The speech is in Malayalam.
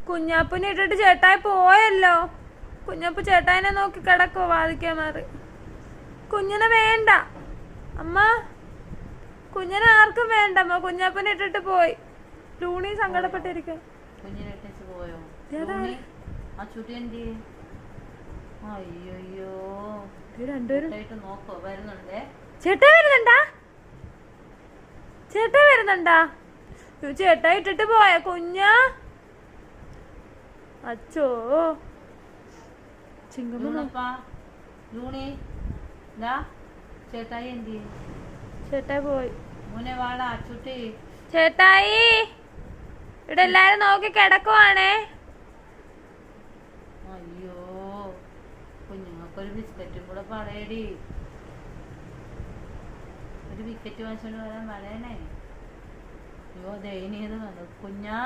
കുഞ്ഞാപ്പൂനെ ഇട്ടിട്ട് ചേട്ടായി പോയല്ലോ. കുഞ്ഞാപ്പു ചേട്ടായിനെ നോക്കി കിടക്കോ വാതിക്കാൻ മാറി. കുഞ്ഞിനെ വേണ്ട അമ്മ, കുഞ്ഞിനെ ആർക്കും വേണ്ട അമ്മ. കുഞ്ഞാപ്പൂനെ ഇട്ടിട്ട് പോയി. ലൂണി സങ്കടപ്പെട്ടിരിക്കും. ചേട്ടാ വരുന്നുണ്ടാ? ചേട്ടാ വരുന്നുണ്ടാ? ചേട്ടാ ഇട്ടിട്ട് പോയ കുഞ്ഞാ. അച്ചോ ചേട്ടായി എന്തി? ചേട്ടായി പോയി. മോനെ വാടാ ചുട്ടി. ചേട്ടായി ഇവിടെ എല്ലാരും നോക്കി കിടക്കുവാണേ. അയ്യോ കുഞ്ഞുങ്ങൾക്കൊരു ബിസ്ക്കറ്റും കൂടെ പറയടി. ഒരു വിക്കറ്റ് വാങ്ങിച്ചോണ്ട് വരാൻ പറയണേ. അയ്യോ ദയനീയത കണ്ടു കുഞ്ഞാ.